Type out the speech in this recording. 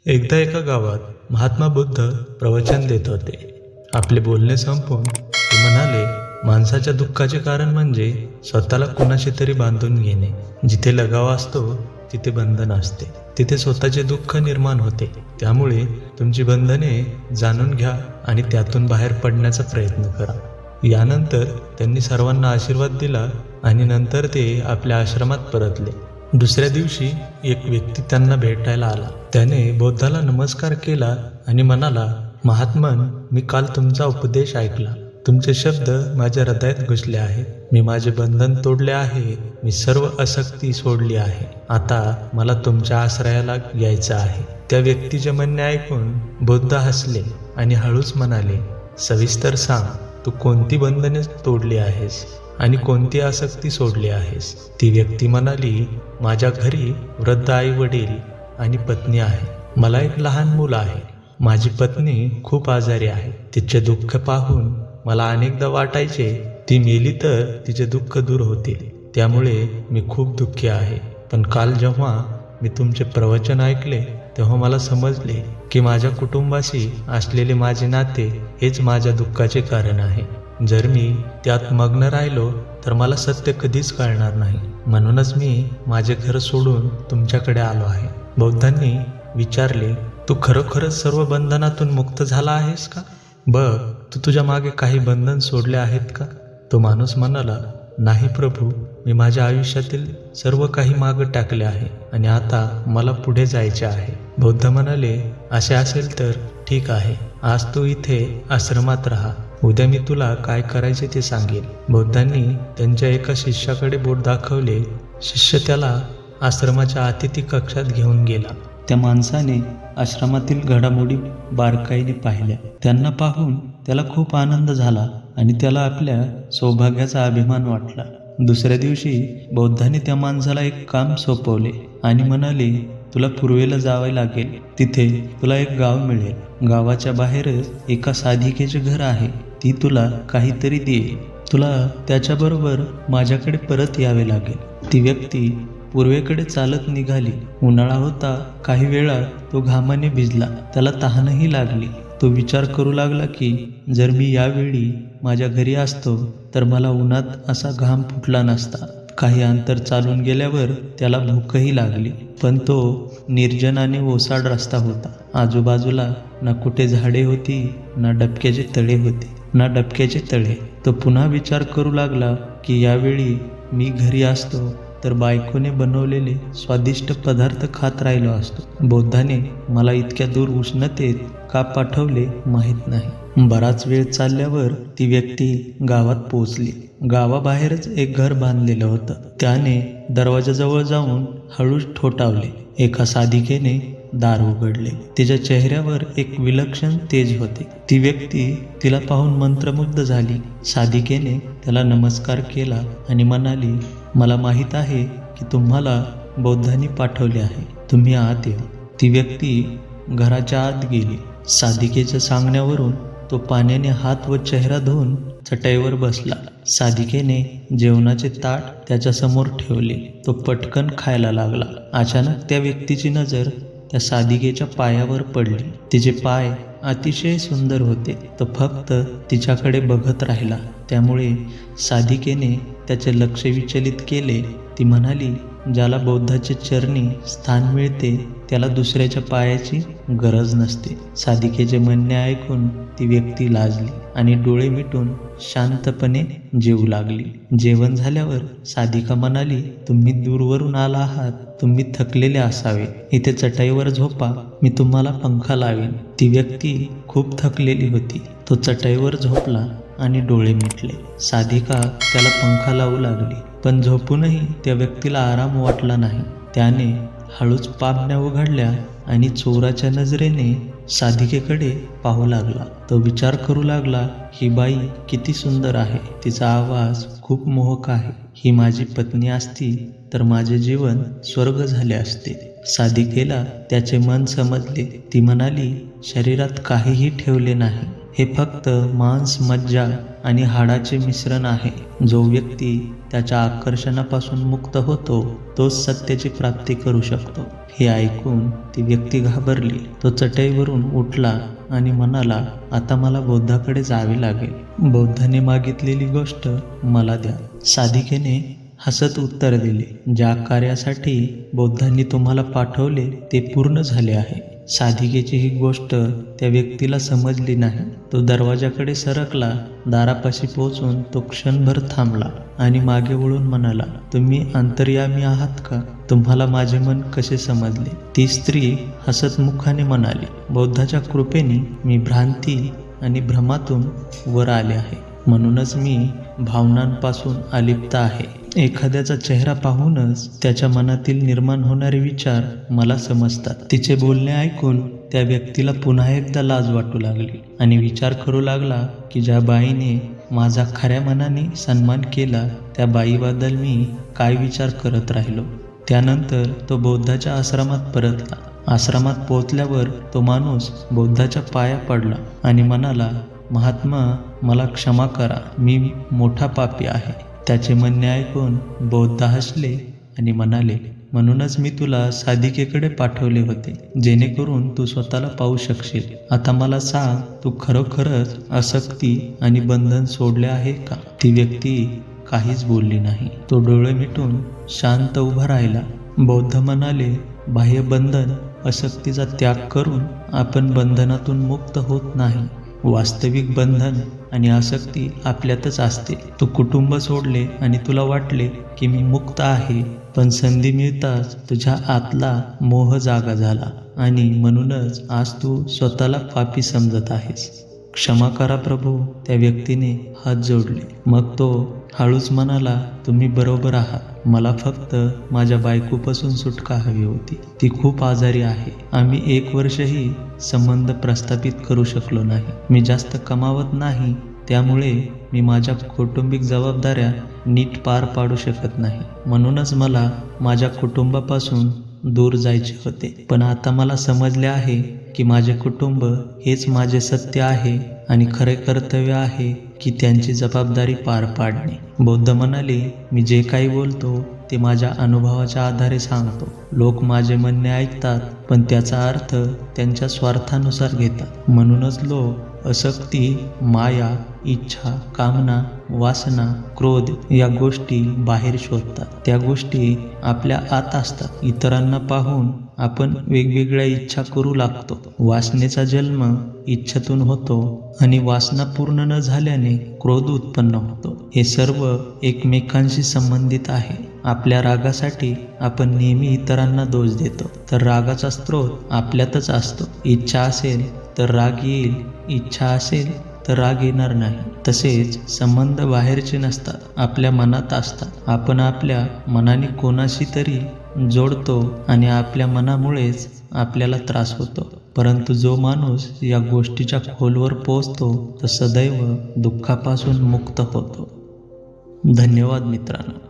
एकदा एका गावात महात्मा बुद्ध प्रवचन देत होते. आपले बोलणे संपवून ते म्हणाले, माणसाच्या दुःखाचे कारण म्हणजे स्वतःला कुणाशी तरी बांधून घेणे. जिथे लगाव असतो तिथे बंधन असते, तिथे स्वतःचे दुःख निर्माण होते. त्यामुळे तुमची बंधने जाणून घ्या आणि त्यातून बाहेर पडण्याचा प्रयत्न करा. यानंतर त्यांनी सर्वांना आशीर्वाद दिला आणि नंतर ते आपल्या आश्रमात परतले. दुसऱ्या दिवशी एक व्यक्ती त्यांना भेटायला आला. त्याने बुद्धाला नमस्कार केला आणि म्हणाला, महात्मन, मी काल तुमचा उपदेश ऐकला. तुमचे शब्द माझ्या हृदयात घुसले आहे. मी माझे बंधन तोडले आहे. मी सर्व आसक्ती सोडली आहे. आता मला तुमच्या आश्रयाला यायचं आहे. त्या व्यक्तीचे म्हणणे ऐकून बुद्ध हसले आणि हळूच म्हणाले, सविस्तर सांग, तू कोणती बंधने तोडली आहेस आणि कोणती आसक्ती सोडली आहेस? ती व्यक्ती म्हणाली, माझ्या घरी वृद्ध आई वडील आणि पत्नी आहे. मला एक लहान मूल आहे. माझी पत्नी खूप आजारी आहे. तिचे दुःख पाहून मला अनेकदा वाटायचे, ती मेली तर तिचे दुःख दूर होतील. त्यामुळे मी खूप दुःखी आहे. पण काल जेव्हा मी तुमचे प्रवचन ऐकले तेव्हा मला समजले की माझ्या कुटुंबाशी असलेले माझे नाते हेच माझ्या दुःखाचे कारण आहे. जर मी त्यात मग्न राहिलो तर मला सत्य कधीच कळणार नाही. म्हणूनच मी माझे घर सोडून तुमच्याकडे आलो आहे. बौद्धांनी विचारले, तू खरोखरच सर्व बंधनातून मुक्त झाला आहेस का? बघ, तू तुझ्या मागे काही बंधन सोडले आहेत का? तो माणूस म्हणाला, नाही प्रभू, मी माझ्या आयुष्यातील सर्व काही मागं टाकले आहे आणि आता मला पुढे जायचे आहे. बौद्ध म्हणाले, असे असेल तर ठीक आहे. आज तू इथे आश्रमात राहा. उद्या मी तुला काय करायचे ते सांगेल. बौद्धांनी त्यांच्या एका शिष्याकडे बोट दाखवले. शिष्य त्याला आश्रमाच्या अतिथी कक्षात घेऊन गेला. त्या माणसाने आश्रमातील घडामोडी बारकाईने पाहिल्या. त्यांना पाहून त्याला खूप आनंद झाला आणि त्याला आपल्या सौभाग्याचा अभिमान वाटला. दुसऱ्या दिवशी बौद्धांनी त्या माणसाला एक काम सोपवले आणि म्हणाले, तुला पूर्वेला जावे लागेल. तिथे तुला एक गाव मिळेल. गावाच्या बाहेरच एका साधिकेचे घर आहे. ती तुला काहीतरी देईल. तुला त्याच्याबरोबर माझ्याकडे परत यावे लागेल. ती व्यक्ती पूर्वेकडे चालत निघाली. उन्हाळा होता. काही वेळा तो घामाने भिजला. त्याला तहानही लागली. तो विचार करू लागला की जर मी यावेळी माझ्या घरी असतो तर मला उन्हात असा घाम फुटला नसता. काही अंतर चालून गेल्यावर त्याला भूकही लागली. पण तो निर्जन आणि ओसाड रस्ता होता. आजूबाजूला ना कुठे झाडे होती, ना डबक्याचे तळे. तो पुन्हा विचार करू लागला की यावेळी मी घरी असतो तर बायकोने बनवलेले स्वादिष्ट पदार्थ खात राहिलो असतो. बौद्धाने मला इतक्या दूर उष्णतेत का पाठवले माहीत नाही. बराच वेळ चालल्यावर ती व्यक्ती गावात पोहोचली. गावाबाहेरच एक घर बांधलेलं होतं. त्याने दरवाजाजवळ जाऊन हळूच ठोठावले. एका साधिकेने दार उघडले. तिच्या चेहऱ्यावर एक विलक्षण तेज होते. ती व्यक्ती तिला पाहून मंत्रमुग्ध झाली. साधिकेने त्याला नमस्कार केला आणि म्हणाली, मला माहीत आहे की तुम्हाला बौद्धांनी पाठवले आहे. तुम्ही आत या. ती व्यक्ती घराच्या आत गेली. साधिकेच्या सांगण्यावरून तो पाण्याने हात व चेहरा धुवून चटईवर बसला. साधिकेने जेवणाचे ताट त्याच्यासमोर ठेवले. तो पटकन खायला लागला. अचानक त्या व्यक्तीची नजर त्या साधिकेच्या पायावर पडली. तिचे पाय अतिशय सुंदर होते. तो फक्त तिच्याकडे बघत राहिला. त्यामुळे साधिकेने त्याचे लक्ष विचलित केले. ती म्हणाली, ज्याला बौद्धाचे चरणी स्थान मिळते त्याला दुसऱ्याच्या पायाची गरज नसते. साधिकेचे म्हणणे ऐकून ती व्यक्ती लाजली आणि डोळे मिटून शांतपणे जेवू लागली. जेवण झाल्यावर साधिका म्हणाली, तुम्ही दूरवरून आला आहात. तुम्ही थकलेले असावे. इथे चटईवर झोपा. मी तुम्हाला पंखा लावेन. ती व्यक्ती खूप थकलेली होती. तो चटईवर झोपला आणि डोळे मिटले. साधिका त्याला पंखा लावू लागली. पण झोपूनही त्या व्यक्तीला आराम वाटला नाही. त्याने हळूच पापण्या उघडल्या आणि चोराच्या नजरेने साधिकेकडे पाहू लागला. तो विचार करू लागला, ही बाई किती सुंदर आहे. तिचा आवाज खूप मोहक आहे. ही माझी पत्नी असती तर माझे जीवन स्वर्ग झाले असते. साधिकेला त्याचे मन समजले. ती म्हणाली, शरीरात काहीही ठेवले नाही. हे फक्त मांस, मज्जा आणि हाडाचे मिश्रण आहे. जो व्यक्ती त्याच्या आकर्षणापासून मुक्त होतो तोच सत्याची प्राप्ती करू शकतो. हे ऐकून ती व्यक्ती घाबरली. तो चटईवरून उठला आणि म्हणाला, आता मला बौद्धाकडे जावे लागेल. बौद्धाने मागितलेली गोष्ट मला द्या. साधिकेने हसत उत्तर दिले, ज्या कार्यासाठी बौद्धांनी तुम्हाला पाठवले ते पूर्ण झाले आहे. साधिकेची ही गोष्ट त्या व्यक्तीला समजली नाही. तो दरवाजाकडे सरकला. दारापाशी पोहोचून तो क्षणभर थांबला आणि मागे वळून म्हणाला, तुम्ही अंतर्यामी आहात का? तुम्हाला माझे मन कसे समजले? ती स्त्री हसत मुखाने म्हणाली, बौद्धाच्या कृपेने मी भ्रांती आणि भ्रमातून वर आले आहे. म्हणूनच मी भावनांपासून अलिप्त आहे. एखाद्याचा चेहरा पाहूनच त्याच्या मनातील निर्माण होणारे विचार मला समजतात. तिचे बोलणे ऐकून त्या व्यक्तीला पुन्हा एकदा लाज वाटू लागली आणि विचार करू लागला की ज्या बाईने माझा खऱ्या मनाने सन्मान केला त्या बाईबद्दल मी काय विचार करत राहिलो. त्यानंतर तो बौद्धाच्या आश्रमात परतला. आश्रमात पोहोचल्यावर तो माणूस बौद्धाच्या पाया पडला आणि म्हणाला, महात्मा, मला क्षमा करा, मी मोठा पापी आहे. त्याचे म्हणणे ऐकून बौद्ध हसले आणि म्हणाले, म्हणूनच मी तुला साधिकेकडे पाठवले होते, जेणेकरून तू स्वतःला पाहू शकशील. आता मला सांग, तू खरोखरच आसक्ती आणि बंधन सोडले आहे का? ती व्यक्ती काहीच बोलली नाही. तो डोळे मिटून शांत उभा राहिला. बौद्ध म्हणाले, बाह्य बंधन, आसक्तीचा त्याग करून आपण बंधनातून मुक्त होत नाही. वास्तविक बंधन आणि आसक्ती आपल्यातच असते. तू कुटुंब सोडले आणि तुला वाटले की मी मुक्त आहे, पण संधी मिळताच तुझ्या आतला मोह जागा झाला आणि म्हणूनच आज तू स्वतःला पापी समजत आहेस. क्षमा करा प्रभू. त्या व्यक्तीने हात जोडले. मग तो हळूच म्हणाला, तुम्ही बरोबर आहात. मला फक्त माझ्या बायकोपासून सुटका हवी होती. ती खूप आजारी आहे. आम्ही 1 वर्षही संबंध प्रस्थापित करू शकलो नाही. मी जास्त कमावत नाही, त्यामुळे मी माझ्या कौटुंबिक जबाबदाऱ्या नीट पार पाडू शकत नाही. म्हणूनच मला माझ्या कुटुंबापासून दूर जायचे होते. पण आता मला समजले आहे की माझे कुटुंब हेच माझे सत्य आहे आणि खरे कर्तव्य आहे की त्यांची जबाबदारी पार पाडणे. बौद्ध म्हणाले, मी जे काही बोलतो ते माझ्या अनुभवाच्या आधारे सांगतो. लोक माझे म्हणणे ऐकतात, पण त्याचा अर्थ त्यांच्या स्वार्थानुसार घेतात. म्हणूनच लोक आसक्ती, माया, इच्छा, कामना, वासना, क्रोध या गोष्टी बाहेर शोधतात. त्या गोष्टी आपल्या आत असतात. इतरांना पाहून आपण वेगवेगळ्या इच्छा करू लागतो. वासनेचा जन्म इच्छेतून होतो आणि वासना पूर्ण न झाल्याने क्रोध उत्पन्न होतो. हे सर्व एकमेकांशी संबंधित आहे. आपल्या रागासाठी आपण नेहमी इतरांना दोष देतो, तर रागाचा स्रोत आपल्यातच असतो. इच्छा असेल तर राग येईल, इच्छा असेल तर राग येणार नाही. तसेच संबंध बाहेरचे नसतात, आपल्या मनात असतात. आपण आपल्या मनाने कोणाशी तरी जोडतो आणि आपल्या मनामुळेच आपल्याला त्रास होतो. परंतु जो माणूस या गोष्टीच्या खोलवर पोहोचतो तो सदैव दुःखापासून मुक्त होतो. धन्यवाद मित्रांनो.